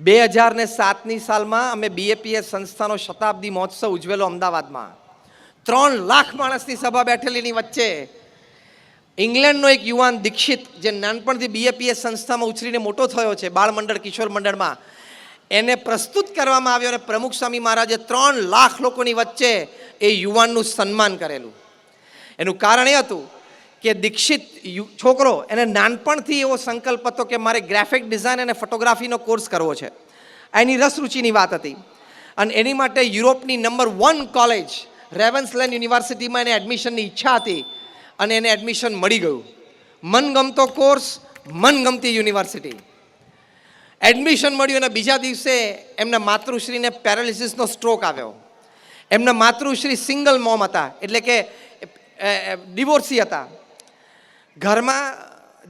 2007ની સાલમાં અમે BAPS સંસ્થાનો શતાબ્દી મહોત્સવ ઉજવેલો અમદાવાદમાં. 3 લાખ માણસની સભા બેઠેલીની વચ્ચે ઇંગ્લેન્ડનો એક યુવાન દીક્ષિત, જે નાનપણથી BAPS સંસ્થામાં ઉછરીને મોટો થયો છે, બાળ મંડળ કિશોર મંડળમાં, એને પ્રસ્તુત કરવામાં આવ્યો અને પ્રમુખ સ્વામી મહારાજે 3 લાખ લોકોની વચ્ચે એ યુવાનનું સન્માન કરેલું. એનું કારણ એ હતું કે દીક્ષિત છોકરો, એને નાનપણથી એવો સંકલ્પ હતો કે મારે ગ્રાફિક ડિઝાઇન અને ફોટોગ્રાફીનો કોર્સ કરવો છે. એની રસરૂચિની વાત હતી અને એની માટે યુરોપની નંબર 1 કોલેજ રેવન્સલેન્ડ યુનિવર્સિટીમાં એને એડમિશનની ઈચ્છા હતી અને એને એડમિશન મળી ગયું. મનગમતો કોર્સ, મનગમતી યુનિવર્સિટી. એડમિશન મળ્યું અને બીજા દિવસે એમના માતૃશ્રીને પેરાલિસિસનો સ્ટ્રોક આવ્યો. એમના માતૃશ્રી સિંગલ મોમ હતા, એટલે કે ડિવોર્સી હતા. ઘરમાં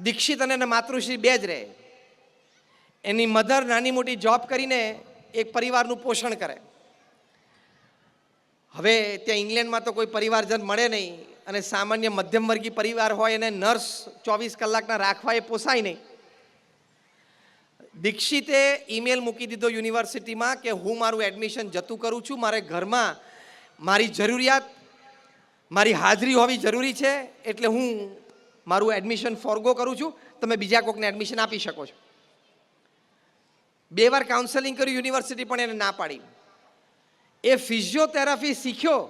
દીક્ષિત અને એના માતૃશ્રી બે જ રહે. એની મધર નાની મોટી જોબ કરીને એક પરિવારનું પોષણ કરે. હવે ત્યાં ઇંગ્લેન્ડમાં તો કોઈ પરિવારજન મળે નહીં અને સામાન્ય મધ્યમવર્ગીય પરિવાર હોય એને નર્સ 24 કલાકના રાખવા એ પોસાય નહીં. દીક્ષિતે ઈમેલ મૂકી દીધો યુનિવર્સિટીમાં કે હું મારું એડમિશન જતું કરું છું, મારે ઘરમાં મારી જરૂરિયાત, મારી હાજરી હોવી જરૂરી છે, એટલે હું મારું એડમિશન ફોરગો કરું છું, તમે બીજા કોઈકને એડમિશન આપી શકો છો. 2 વાર કાઉન્સેલિંગ કર્યું યુનિવર્સિટી, પણ એને ના પાડી. એ ફિઝિયોથેરાપી શીખ્યો,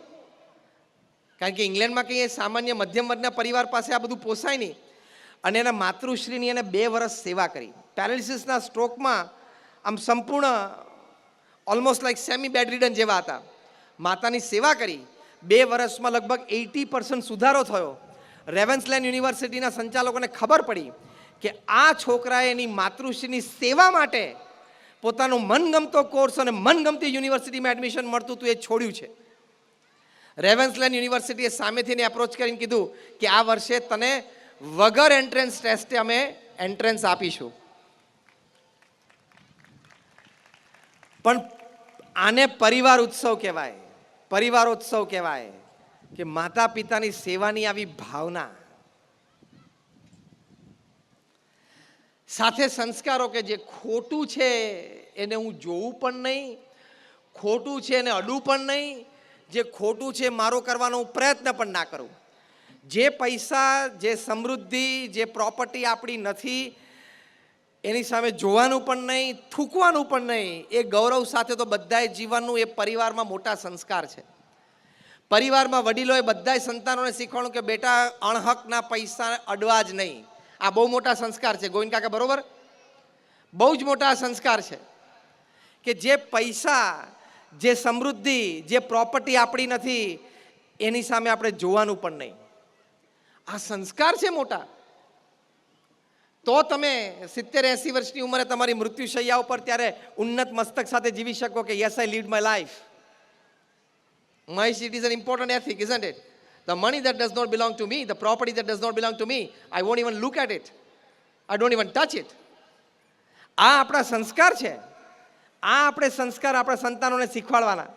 કારણ કે ઇંગ્લેન્ડમાં કંઈ સામાન્ય મધ્યમ વર્ગના પરિવાર પાસે આ બધું પોસાય નહીં, અને એના માતૃશ્રીની એને 2 વર્ષ સેવા કરી. પેરાલિસિસના સ્ટ્રોકમાં આમ સંપૂર્ણ almost like semi bed ridden જેવા હતા. માતાની સેવા કરી. 2 વર્ષમાં લગભગ 80% સુધારો થયો. રેવન્સલેન્ડ યુનિવર્સિટીના સંચાલકોને ખબર પડી કે આ છોકરાએ એની માતૃશ્રીની સેવા માટે પોતાનો મનગમતો કોર્સ અને મનગમતી યુનિવર્સિટીમાં એડમિશન મળતું હતું એ છોડ્યું છે. રેવન્સલેન્ડ યુનિવર્સિટીએ સામેથી એને એપ્રોચ કરીને કીધું કે આ વર્ષે તને વગર એન્ટ્રન્સ ટેસ્ટે અમે એન્ટ્રન્સ આપીશું. પણ આને પરિવાર ઉત્સવ કહેવાય, પરિવારોત્સવ કહેવાય કે માતા પિતાની સેવાની આવી ભાવના સાથે સંસ્કારો કે જે ખોટું છે એને હું જોવું પણ નહીં, ખોટું છે એને અડું પણ નહીં, જે ખોટું છે મારો કરવાનો હું પ્રયત્ન પણ ના કરું. જે પૈસા, જે સમૃદ્ધિ, જે પ્રોપર્ટી આપણી નથી એની સામે જોવાનું પણ નહીં, થૂકવાનું પણ નહીં, એ ગૌરવ સાથે તો બધાએ જીવનનું એ પરિવારમાં મોટા સંસ્કાર છે. પરિવારમાં વડીલોએ બધાય સંતાનોને શીખવાડ્યું કે બેટા અણહકના પૈસા અડવા જ નહીં. આ બહુ મોટા સંસ્કાર છે ગોવિંદ કાકા, બરોબર? બહુ જ મોટા સંસ્કાર છે કે જે પૈસા, જે સમૃદ્ધિ, જે પ્રોપર્ટી આપણી નથી એની સામે આપણે જોવાનું પણ નહીં. આ સંસ્કાર છે મોટા. તો તમે 70-80 વર્ષની ઉંમરે તમારી મૃત્યુશૈયા ઉપર ત્યારે ઉન્નત મસ્તક સાથે જીવી શકો કે yes, I lead my life. It is an important ethic, isn't it? The money that does not belong to me, the property that does not belong to me, I won't even look at it. I don't even touch it. આ આપણા સંસ્કાર છે. આ આપણે સંસ્કાર આપણા સંતાનોને શીખવાડવાના.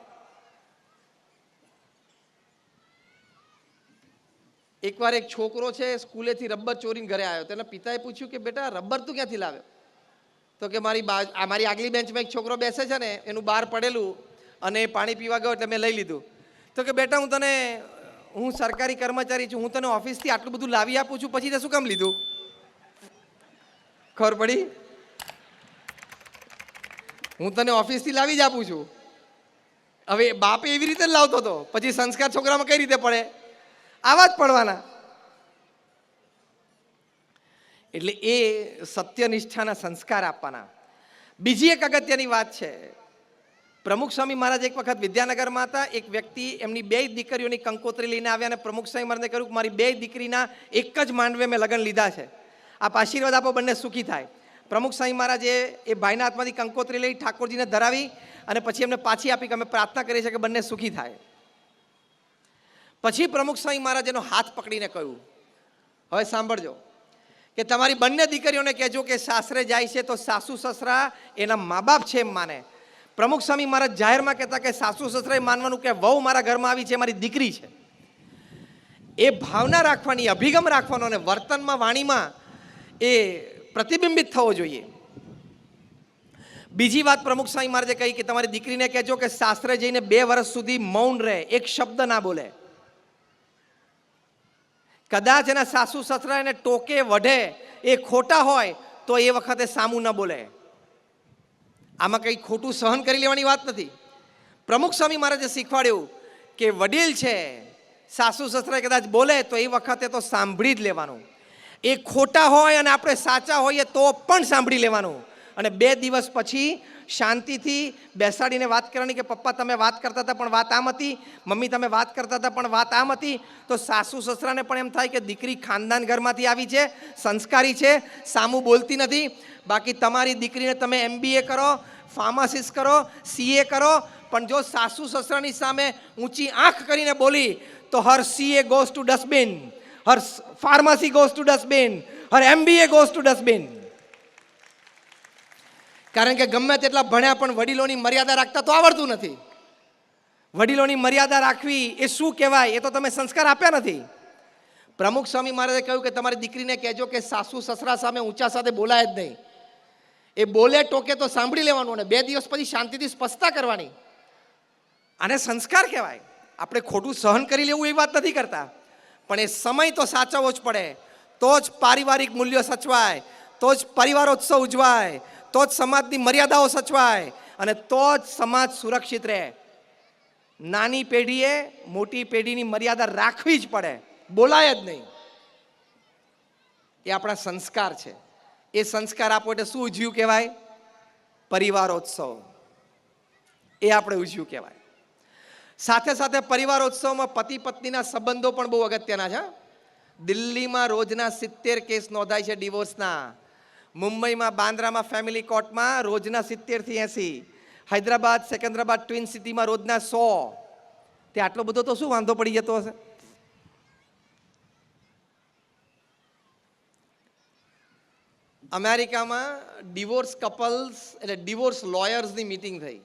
એકવાર એક છોકરો છે સ્કૂલેથી રબર ચોરીને ઘરે આવ્યો. તેના પિતાએ પૂછ્યું કે બેટા રબર તું ક્યાંથી લાવ્યો? તો કે મારી આગલી બેન્ચમાં એક છોકરો બેસે છે ને એનું બહાર પડેલું અને પાણી પીવા ગયો એટલે મેં લઈ લીધું. તો કે બેટા હું સરકારી કર્મચારી છું, હું તને ઓફિસથી આટલું બધું લાવી આપું છું, પછી તે શું કામ લીધું? ખબર પડી? હું તને ઓફિસથી લાવી જ આપું છું. હવે બાપે એવી રીતે જ લાવતો હતો, પછી સંસ્કાર છોકરામાં કઈ રીતે પડે? આવા જ પડવાના. એટલે એ સત્યનિષ્ઠાના સંસ્કાર આપવાના. બીજી એક અગત્યની વાત છે. પ્રમુખ સ્વામી મહારાજ એક વખત વિદ્યાનગરમાં હતા. એક વ્યક્તિ એમની 2 દીકરીઓની કંકોત્રી લઈને આવ્યા અને પ્રમુખ સ્વામી મહારાજને કહ્યું કે મારી 2 દીકરીના એક જ માંડવે મેં લગ્ન લીધા છે, આપ આશીર્વાદ આપો, બંને સુખી થાય. પ્રમુખ સ્વામી મહારાજે એ ભાઈના હાથમાંથી કંકોત્રી લઈ ઠાકોરજીને ધરાવી અને પછી એમને પાછી આપી કે અમે પ્રાર્થના કરીએ છીએ કે બંને સુખી થાય. પછી પ્રમુખ સ્વામી મહારાજ એનો હાથ પકડીને કહ્યું, હવે સાંભળજો કે તમારી બંને દીકરીઓને કહેજો કે સાસરે જાય છે તો સાસુ સસરા એના મા બાપ છે એમ માને. પ્રમુખ સ્વામી મહારાજ જાહેરમાં કહેતા કે સાસુ સસરાએ માનવાનું કે વહુ મારા ઘરમાં આવી છે, મારી દીકરી છે. એ ભાવના રાખવાની, અભિગમ રાખવાનો અને વર્તનમાં, વાણીમાં એ પ્રતિબિંબિત થવો જોઈએ. બીજી વાત પ્રમુખ સ્વામી મહારાજે કહી કે તમારી દીકરીને કહેજો કે સાસરે જઈને 2 વર્ષ સુધી મૌન રહે, એક શબ્દ ના બોલે. કદાચ એના સાસુ સસરા એને ટોકે વઢે એ ખોટા હોય તો એ વખતે સામું ન બોલે. આમાં કંઈ ખોટું સહન કરી લેવાની વાત નથી. પ્રમુખ સ્વામી મહારાજે શીખવાડ્યું કે વડીલ છે, સાસુ સસરા કદાચ બોલે તો એ વખતે તો સાંભળી જ લેવાનું. એ ખોટા હોય અને આપણે સાચા હોઈએ તો પણ સાંભળી લેવાનું. અને 2 દિવસ પછી શાંતિથી બેસાડીને વાત કરવાની કે પપ્પા તમે વાત કરતા હતા પણ વાત આમ હતી, મમ્મી તમે વાત કરતા હતા પણ વાત આમ હતી. તો સાસુ સસરાને પણ એમ થાય કે દીકરી ખાનદાન ઘરમાંથી આવી છે, સંસ્કારી છે, સામું બોલતી નથી. બાકી તમારી દીકરીને તમે MBA કરો, ફાર્માસિસ્ટ કરો, CA કરો, પણ જો સાસુ સસરાની સામે ઊંચી આંખ કરીને બોલી તો હર CA goes to dustbin, Har pharmacy goes to dustbin, Har MBA goes to dustbin. કારણ કે ગમે તેટલા ભણ્યા પણ વડીલોની મર્યાદા રાખતા તો આવડતું નથી. વડીલોની મર્યાદા રાખવી એ શું કહેવાય? એ તો તમે સંસ્કાર આપ્યા નથી. પ્રમુખ સ્વામી મહારાજે કહ્યું કે તમારી દીકરીને કહેજો કે સાસુ સસરા સામે ઊંચા સાથે બોલાય જ નહીં. એ બોલે ટોકે તો સાંભળી લેવાનું અને 2 દિવસ પછી શાંતિથી સ્પષ્ટતા કરવાની. આને સંસ્કાર કહેવાય. આપણે ખોટું સહન કરી લેવું એ વાત નથી કરતા, પણ એ સમય તો સાચવવો જ પડે. તો જ પારિવારિક મૂલ્યો સચવાય, તો જ પરિવારોત્સવ ઉજવાય, તો જ સમાજની મર્યાદાઓ સચવાય અને તો જ સમાજ સુરક્ષિત રહે. નાની પેઢીએ મોટી પેઢીની મર્યાદા રાખવી જ પડે, બોલાય જ નહીં. એ આપણા સંસ્કાર છે. એ સંસ્કાર આપો એટલે શું ઉજવ્યું કહેવાય? પરિવારોત્સવ. એ આપણે ઉજવ્યું કહેવાય. સાથે સાથે પરિવારોત્સવમાં પતિ પત્નીના સંબંધો પણ બહુ અગત્યના છે. દિલ્હીમાં રોજના 70 કેસ નોંધાય છે ડિવોર્સના. મુંબઈમાં બાંદ્રામાં ફેમિલી કોર્ટમાં રોજના 70 થી 80. હૈદરાબાદ સિકંદરાબાદ ટ્વિન સિટીમાં રોજના 100. તે આટલો બધો તો શું વાંધો પડી જતો હશે? અમેરિકામાં ડિવોર્સ કપલ્સ એટલે ડિવોર્સ લોયર્સની મિટિંગ થઈ,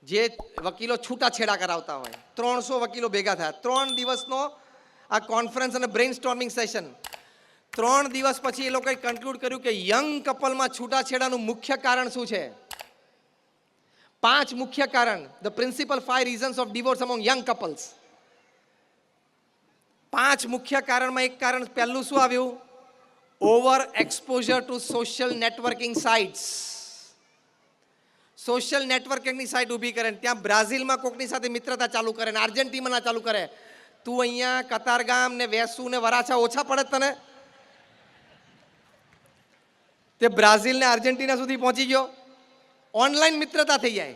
જે વકીલો છૂટાછેડા કરાવતા હોય. 300 વકીલો ભેગા થયા. 3 દિવસનો આ કોન્ફરન્સ અને બ્રેઇન સ્ટોર્મિંગ સેશન. 3 દિવસ પછી એ લોકોએ કન્ક્લુડ કર્યું કે યંગ કપલમાં છૂટાછેડાનું મુખ્ય કારણ શું છે? 5 મુખ્ય કારણ. The principal 5 reasons of divorce among young couples. 5 મુખ્ય કારણમાં એક કારણ પહેલું શું આવ્યું? Over exposure to social networking sites. Social નેટવર્કિંગની સાઇટ ઊભી કરે, ત્યાં બ્રાઝિલમાં કોકની સાથે મિત્રતા ચાલુ કરે ને આર્જેન્ટિનામાં ચાલુ કરે. તું અહીંયા કતારગામ ને વેસુ ને વરાછા ઓછા પડે તને? તે બ્રાઝિલ ને આર્જેન્ટિના સુધી પહોંચી ગયો. ઓનલાઈન મિત્રતા થઈ જાય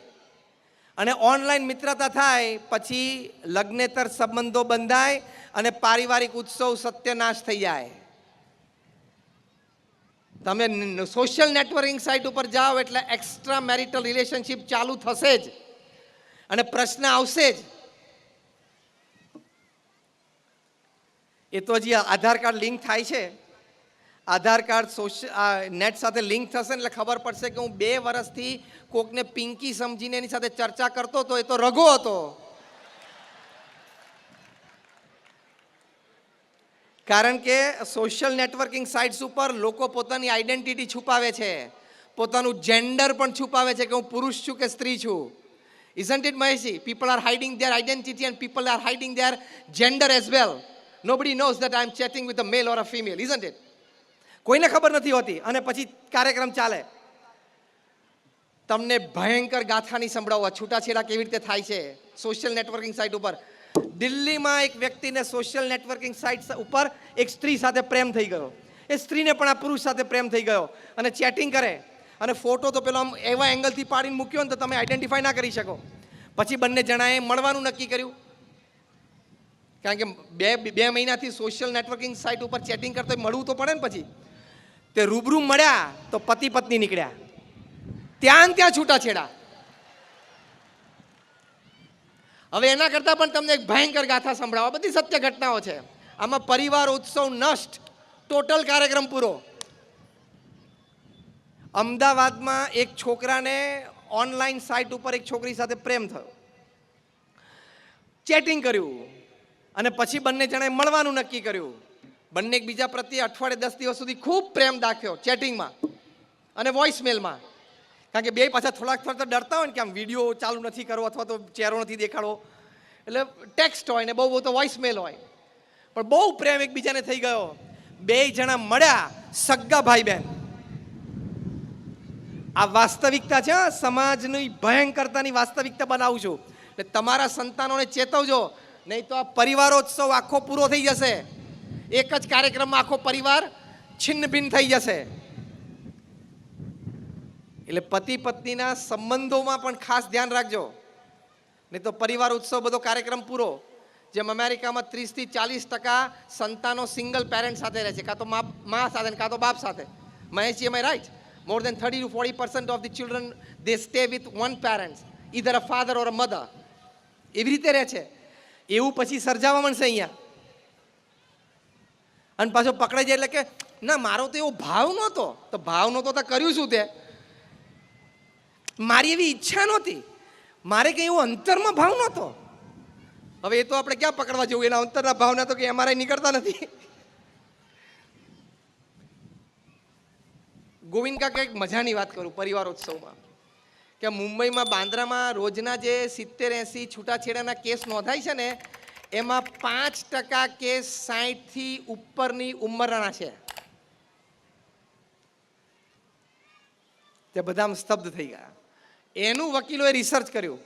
અને ઓનલાઈન મિત્રતા થાય પછી લગ્નેતર સંબંધો બંધાય અને પારિવારિક ઉત્સવ સત્યનાશ થઈ જાય. તમે સોશિયલ નેટવર્કિંગ સાઇટ ઉપર જાઓ એટલે એક્સ્ટ્રા મેરિટલ રિલેશનશિપ ચાલુ થશે જ અને પ્રશ્ન આવશે જ. એ તો હજી આધાર કાર્ડ લિંક થાય છે. આધાર કાર્ડ નેટ સાથે લિંક થશે ને એટલે ખબર પડશે કે હું 2 વર્ષથી કોકને પિંકી સમજીને એની સાથે ચર્ચા કરતો હતો, એ તો રઘો હતો. કારણ કે સોશિયલ નેટવર્કિંગ સાઇટ્સ ઉપર લોકો પોતાની આઈડેન્ટિટી છુપાવે છે, પોતાનું જેન્ડર પણ છુપાવે છે કે હું પુરુષ છું કે સ્ત્રી છું. Isn't it, Maheshi? People are hiding their identity and people are hiding their gender as well. Nobody knows that I am chatting with a male or a female, isn't it? કોઈને ખબર નથી હોતી. અને પછી કાર્યક્રમ ચાલે. તમને ભયંકર ગાથાની સંભળાવવા છૂટાછેડા કેવી રીતે થાય છે સોશિયલ નેટવર્કિંગ સાઇટ ઉપર. દિલ્હીમાં એક વ્યક્તિને સોશિયલ નેટવર્કિંગ સાઇટ ઉપર એક સ્ત્રી સાથે પ્રેમ થઈ ગયો. એ સ્ત્રીને પણ આ પુરુષ સાથે પ્રેમ થઈ ગયો અને ચેટિંગ કરે અને ફોટો તો પેલો આમ એવા એંગલથી પાડીને મૂક્યો ને તો તમે આઈડેન્ટિફાય ના કરી શકો. પછી બંને જણાએ મળવાનું નક્કી કર્યું. કારણ કે બે મહિનાથી સોશિયલ નેટવર્કિંગ સાઇટ ઉપર ચેટિંગ કરતો મળવું તો પડે ને. પછી તે રૂબરૂ મળ્યા તો પતિ પત્ની નીકળ્યા. ત્યાં છૂટાછેડા. હવે એના કરતાં પણ તમને એક ભયંકર ગાથા સંભળાવો. બધી સત્ય ઘટનાઓ છે. આમાં પરિવાર ઉત્સવ નષ્ટ, ટોટલ કાર્યક્રમ પૂરો. અમદાવાદમાં એક છોકરાને ઓનલાઈન સાઇટ ઉપર એક છોકરી સાથે પ્રેમ થયો, ચેટિંગ કર્યું અને પછી બંને જણાએ મળવાનું નક્કી કર્યું. બંને એકબીજા પ્રત્યે અઠવાડિયે 10 દિવસ સુધી ખૂબ પ્રેમ દાખ્યો ચેટિંગમાં અને વોઇસમેલમાં. કારણ કે બે પાછા થોડાક ડરતા હોય ને કે આમ વિડીયો ચાલુ નથી કરવો અથવા તો ચહેરો નથી દેખાડવો, એટલે ટેક્સ્ટ હોય ને બહુ તો વોઇસ મેલ હોય. પણ બહુ પ્રેમ એકબીજાને થઈ ગયો, બે જણા મળ્યા, સગા ભાઈ બહેન. આ વાસ્તવિકતા છે, સમાજની ભયંકરતાની વાસ્તવિકતા બનાવું છું. એટલે તમારા સંતાનોને ચેતવજો, નહીં તો આ પરિવારોત્સવ આખો પૂરો થઈ જશે, એક જ કાર્યક્રમમાં આખો પરિવાર છિન્ન ભિન્ન થઈ જશે. એટલે પતિ પત્નીના સંબંધોમાં પણ ખાસ ધ્યાન રાખજો, નહીં તો પરિવાર ઉત્સવ બધો કાર્યક્રમ પૂરો. જેમ અમેરિકામાં 30 થી 40% સંતાનો સિંગલ પેરેન્ટ સાથે રહે છે, કાં તો મા સાથે કાં તો બાપ સાથે. મહેશજી, એમ I right? More than 30 to 40% of the children they stay with one parent, either a father or a mother. એવી રીતે રહે છે. એવું પછી સર્જાવા મળશે અહીંયા. અને પાછો પકડાઈ જાય એટલે કે ના, મારો તો એવો ભાવ નહોતો. તો ભાવ નહોતો તો કર્યું શું તે? મારી એવી ઈચ્છા નહોતી, મારે કંઈ એવો અંતરમાં ભાવ નહોતો. હવે એ તો આપણે ક્યાં પકડવા જવું? એના અંતરના ભાવના તો કે અમારે નીકળતા નથી. ગોવિંદ કાકા, એક મજાની વાત કરું પરિવારોત્સવમાં, કે મુંબઈમાં બાંદ્રામાં રોજના જે 70-80 છૂટાછેડાના કેસ નોંધાય છે ને, એમાં 5% કેસ 60 થી ઉપરની ઉંમરના છે. તે બધા સ્તબ્ધ થઈ ગયા. એનું વકીલોએ રિસર્ચ કર્યું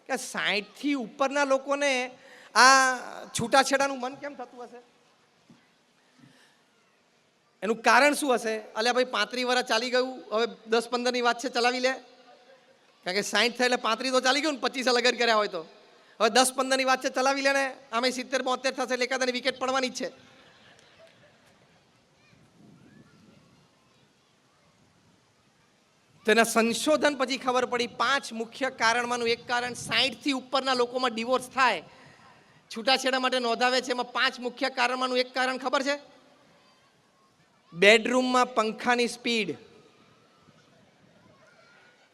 કે 60 થી ઉપરના લોકોને આ છૂટાછેડાનું મન કેમ થતું હશે? એનું કારણ શું હશે? અલ્યા ભાઈ, 35 વર્ષ ચાલી ગયું, હવે 10-15ની વાત છે, ચલાવી લે. કારણ કે 60 થાય એટલે 35 તો ચાલી ગયું ને, 25 લગ્ન કર્યા હોય તો. હવે 10-15ની વાત છે, ચલાવી લે ને. આમે 70-72 થશે એટલે એકાદાની વિકેટ પડવાની જ છે. તેના સંશોધન પછી ખબર પડી 5 મુખ્ય કારણમાંનું એક કારણ 60 થી ઉપરના લોકોમાં ડિવોર્સ થાય, છૂટાછેડા માટે નોંધાવે છે. એમાં 5 મુખ્ય કારણમાંનું એક કારણ ખબર છે? બેડરૂમમાં પંખાની સ્પીડ.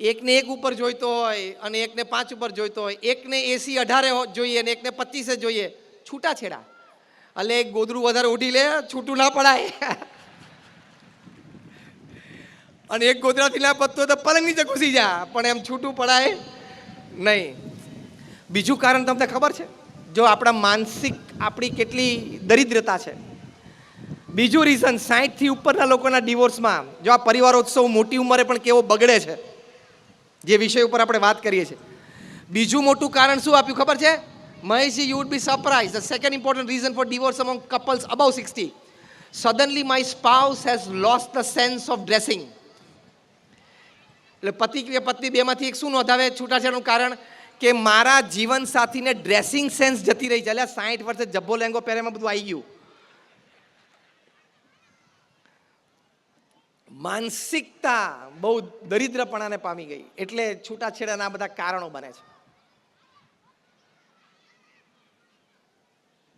એકને 1 ઉપર જોઈતો હોય અને એકને 5 ઉપર જોઈતો હોય, એકને AC 18 જોઈએ અને એકને 25 જોઈએ. છૂટાછેડા. એટલે એક ગોદરું વધારે ઉઠી લે, છૂટું ના પડાય. અને એક ગોદરાથી ના પતતો તો પલંગ નીચે ઘૂસી જા, પણ એમ છૂટું પડાય નહીં. બીજું કારણ તમને ખબર છે? જો આપણા માનસિક આપણી કેટલી દરિદ્રતા છે. બીજું રીઝન 60 થી ઉપરના લોકોના ડિવોર્સમાં, જો આ પરિવારોત્સવ મોટી ઉંમરે પણ કેવો બગડે છે, જે વિષય ઉપર આપણે વાત કરીએ છીએ. બીજું મોટું કારણ શું આપ્યું ખબર છે? Maheshji, you would be surprised. The second important reason for divorce among couples above 60. Suddenly my spouse has lost the sense of dressing. એટલે પતિ કે પત્ની બેમાંથી એક શું નોંધાવે છૂટાછેડાનું કારણ? કે મારા જીવન સાથીને ડ્રેસિંગ સેન્સ જતી રહી છે. એટલે 60 વર્ષે જબ્બો લેંગો પહેરેમાં બધું આવી ગયું. માનસિકતા બહુ દરિદ્રપણાને પામી ગઈ, એટલે છૂટાછેડાના બધા કારણો બને છે.